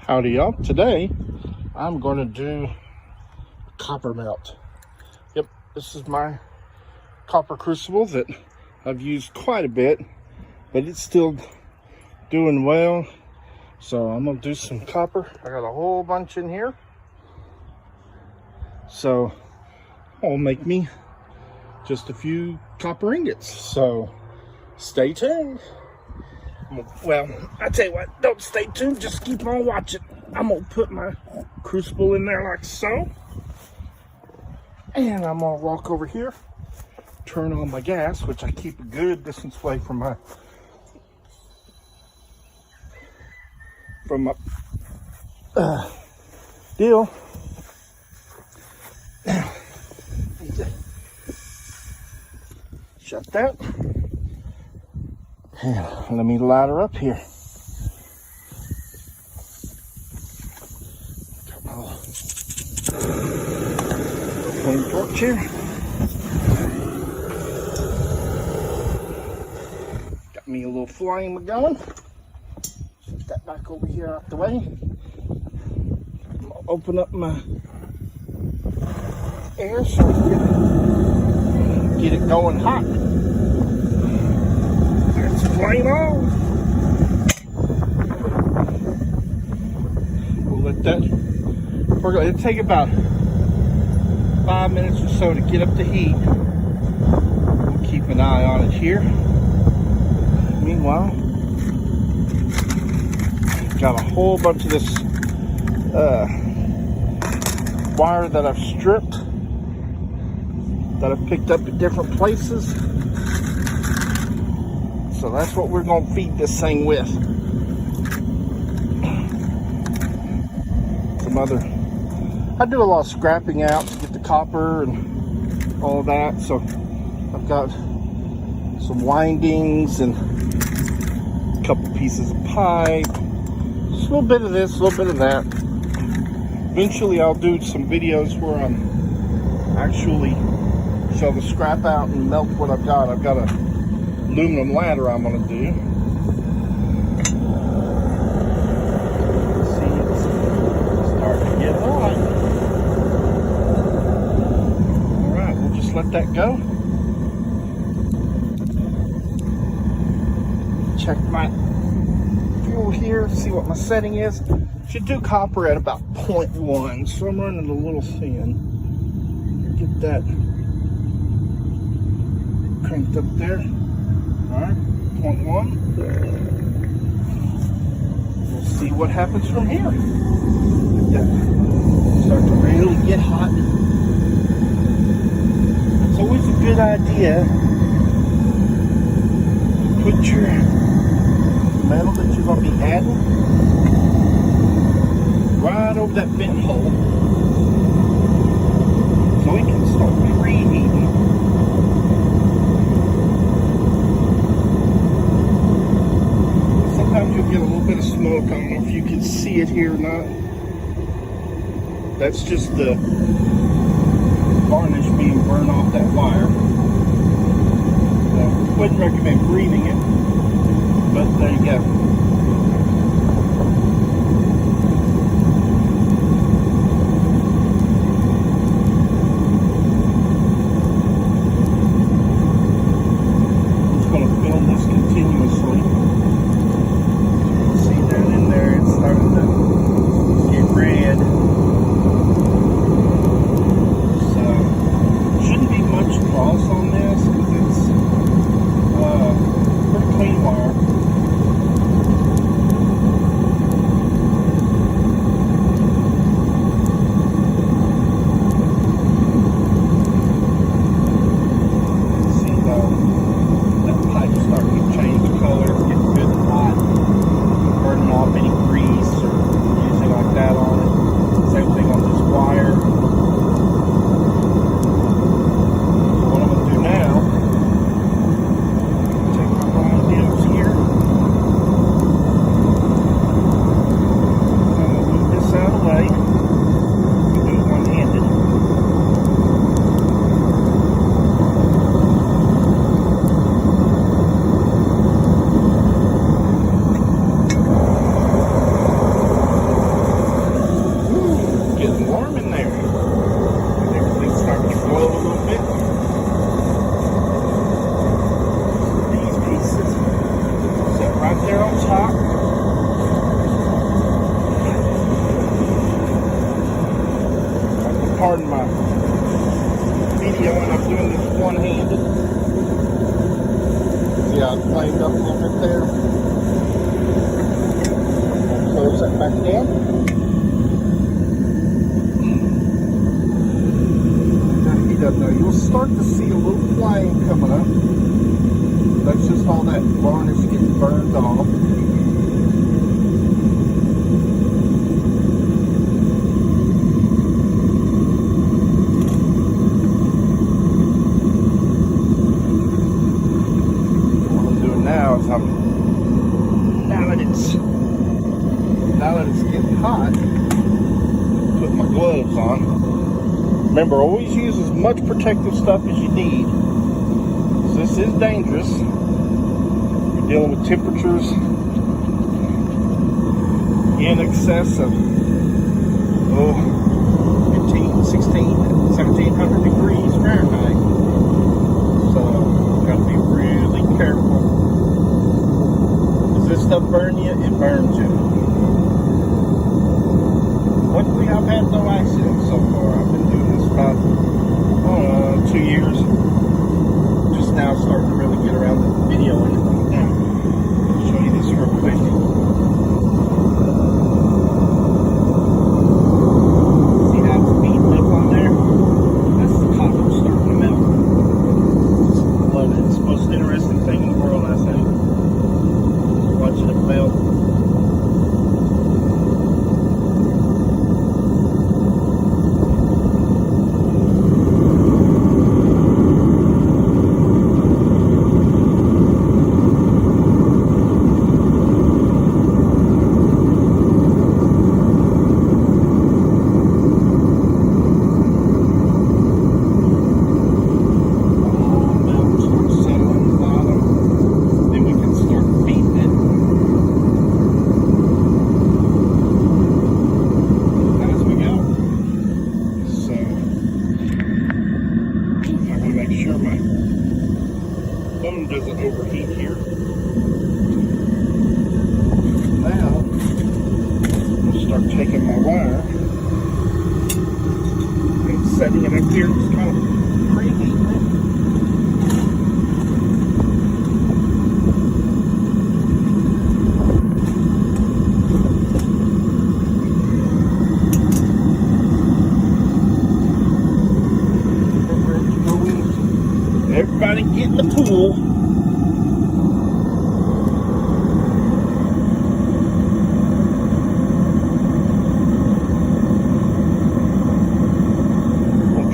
Howdy y'all. Today I'm going to do copper melt. Yep, this is my copper crucible that I've used quite a bit, but it's still doing well. So I'm going to do some copper. I got a whole bunch in here. So I'll make me just a few copper ingots. So stay tuned. Well, I tell you what, don't stay tuned, just keep on watching. I'm gonna put my crucible in there like so. And I'm gonna walk over here, turn on my gas, which I keep a good distance away from my deal. Now, need to shut that. And let me light her up here. Got my little flame torch here. Got me a little flame going. Set that back over here out the way. I'm gonna open up my air so we can get it going hot. Flame on. We'll let that work. It'll take about 5 minutes or so to get up to heat. We'll keep an eye on it here. Meanwhile, got a whole bunch of this wire that I've stripped, that I've picked up at different places. So that's what we're going to feed this thing with. I do a lot of scrapping out to get the copper and all of that. So I've got some windings and a couple pieces of pipe. Just a little bit of this, a little bit of that. Eventually I'll do some videos where I'm actually show the scrap out and melt what I've got. I've got a aluminum ladder I'm going to do. See, it's starting to get hot. Alright, we'll just let that go. Check my fuel here, see what my setting is. Should do copper at about 0.1, so I'm running a little thin. Get that cranked up there. Alright, 0.1. We'll see what happens from here. Start to really get hot. It's always a good idea to put your metal that you're going to be adding right over that vent hole so it can start preheating. Sometimes you'll get a little bit of smoke. I don't know if you can see it here or not. That's just the varnish being burned off that wire. Wouldn't recommend breathing it, but there you go. I'm just going to film this continuously. Starting to get red, so shouldn't be much cross on this because it's pretty clean wire. back down. Gotta heat up now. You'll start to see a little flame coming up. That's just all that varnish getting burned off. Now that it's getting hot, put my gloves on. Remember, always use as much protective stuff as you need. This is dangerous. You're dealing with temperatures in excess of 15, 16, 1700 degrees Fahrenheit. So, gotta be really careful. Does this stuff burn you? It burns you. Luckily, I've had no accidents so far. I've been doing this about, 2 years. Just now starting to really get around the video and everything. Now, I'll show you this real quick. See how it's beating up on there? That's the copper starting to melt. Love it. It's the most interesting thing in the world, I think. Watching it melt. Doesn't overheat here. Now, I'll start taking my wire and setting it up here, just kind of preheating it. Everybody get in the pool.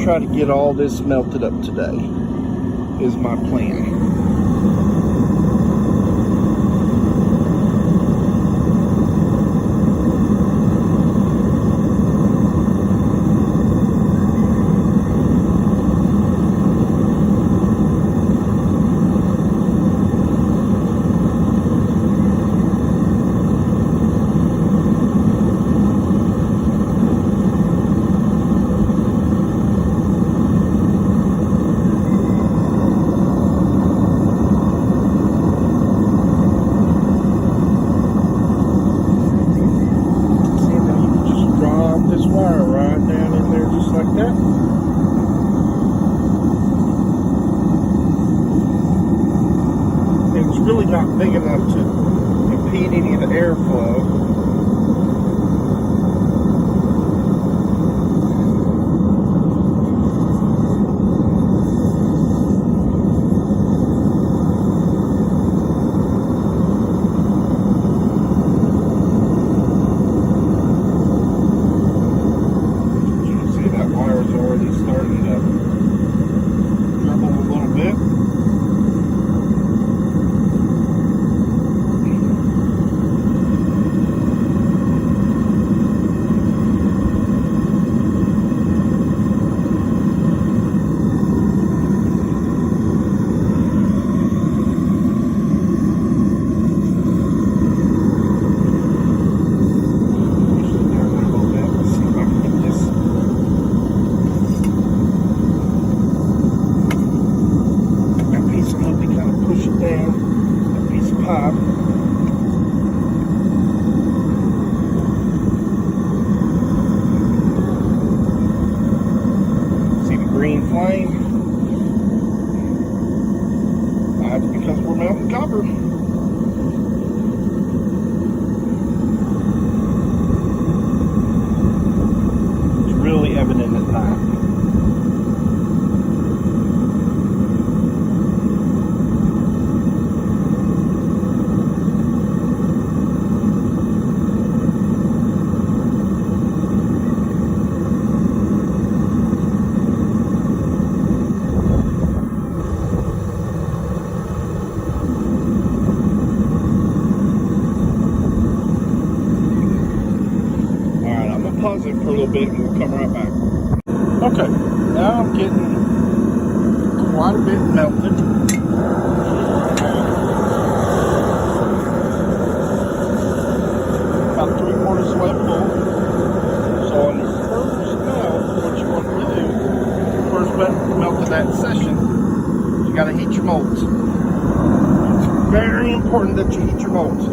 Try to get all this melted up today is my plan. Really not big enough to impede any of the airflow. You can see that wire is already starting to dribble a little bit. pause it for a little bit and we'll come right back. Okay, now I'm getting quite a bit melted. About 3/4 way full. So on your first melt, what you want to do, first melt of that session, you got to heat your molds. It's very important that you heat your molds.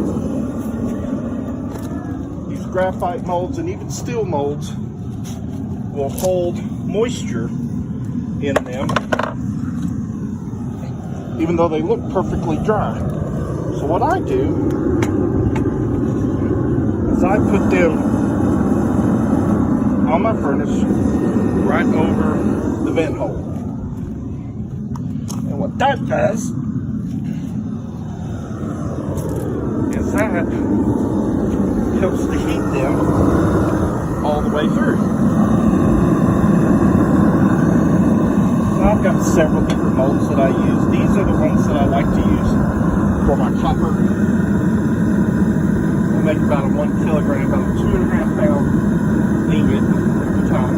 These graphite molds and even steel molds will hold moisture in them, even though they look perfectly dry. So what I do is I put them on my furnace right over the vent hole. And what that does is that helps to heat them all the way through. So I've got several different molds that I use. These are the ones that I like to use for my copper. I make about a 1 kilogram, about a 2.5 pound ingot every time.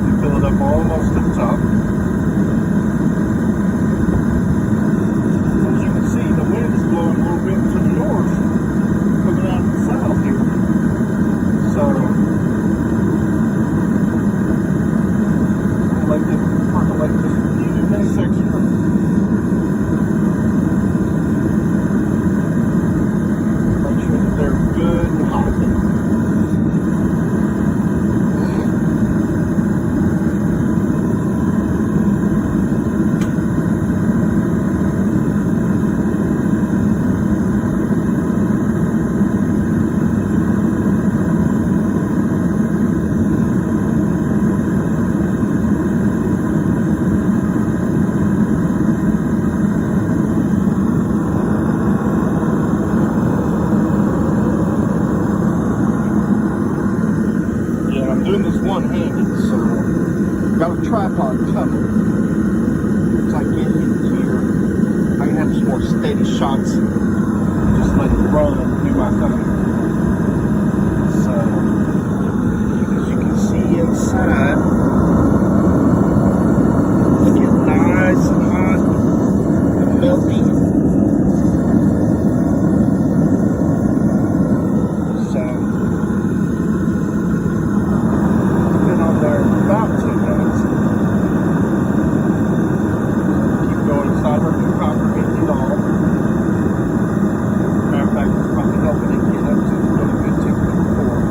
You fill it up almost to the top. As you can see, the wind is blowing a little bit to the north, coming out of the south here. So I'll let them percolate just a few minutes extra. Make sure that they're good and hot. One-handed, so I've got a tripod coming. As I get in here, I can have some more steady shots. Just let it run and do my thing. So, as you can see inside, it's getting nice and hot and melty. About 2 minutes. Keep going inside where the copper gets it all. Matter of fact, it's probably helping it get up to really good temperature before.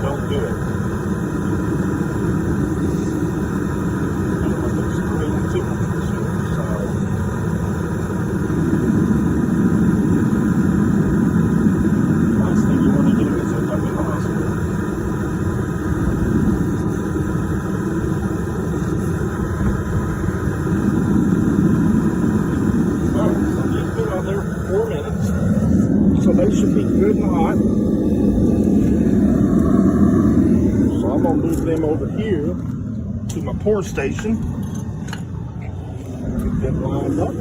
Don't do it. Last thing you want to do is end up in the hospital. Alright, so these have been on there for 4 minutes. So they should be good and hot. I'm going to move them over here to my pour station. Get them lined up.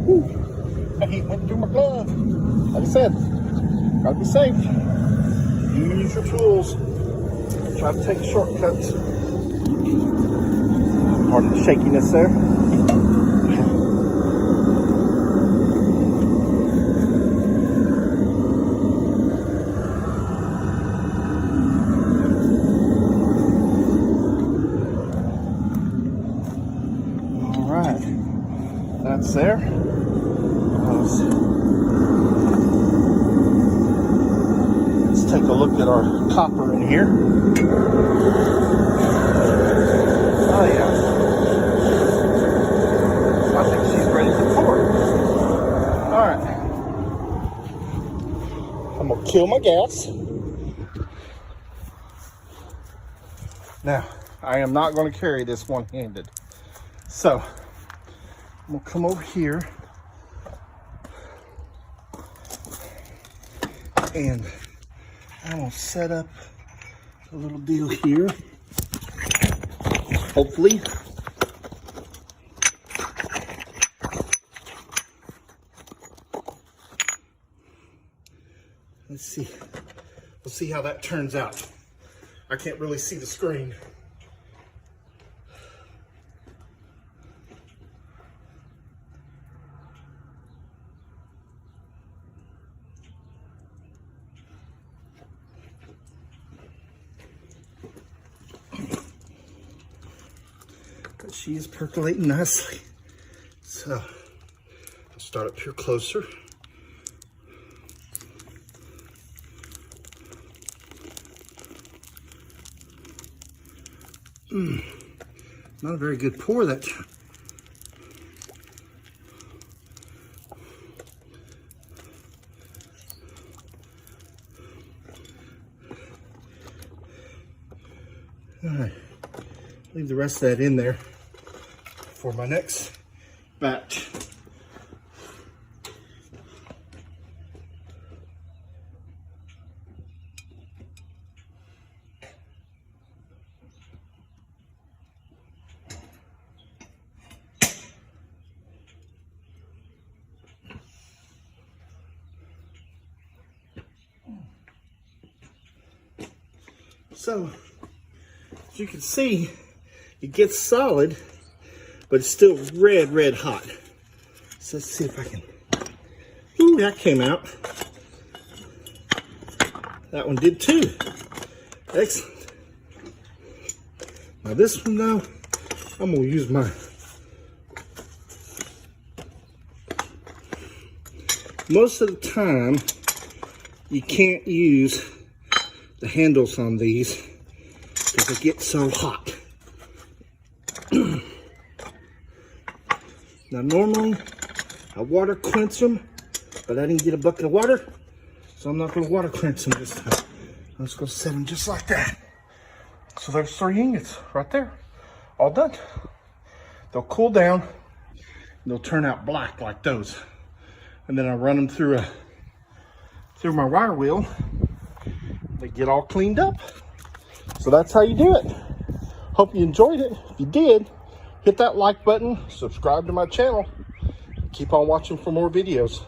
Whew. That heat went through my glove. Like I said, gotta be safe. Use your tools. Try to take shortcuts. Pardon the shakiness there. that's there. Let's take a look at our copper in here. Oh yeah. I think she's ready to pour. Alright. I'm gonna kill my gas. Now, I am not going to carry this one-handed. So, I'm going to come over here and I'm going to set up a little deal here. Hopefully. Let's see. We'll see how that turns out. I can't really see the screen. But she is percolating nicely. So I'll start up here closer. Not a very good pour that time. All right, leave the rest of that in there for my next batch. So, as you can see, it gets solid, but it's still red hot. So let's see if I can. Ooh, that came out. That one did too. Excellent. Now this one though, I'm gonna use my most of the time you can't use the handles on these because they get so hot. Now normally I water quench them, but I didn't get a bucket of water, so I'm not going to water quench them this time. I'm just going to set them just like that. So there's 3 ingots right there, all done. They'll cool down, and they'll turn out black like those, and then I run them through my wire wheel. They get all cleaned up. So that's how you do it. Hope you enjoyed it. If you did, hit that like button, subscribe to my channel. Keep on watching for more videos.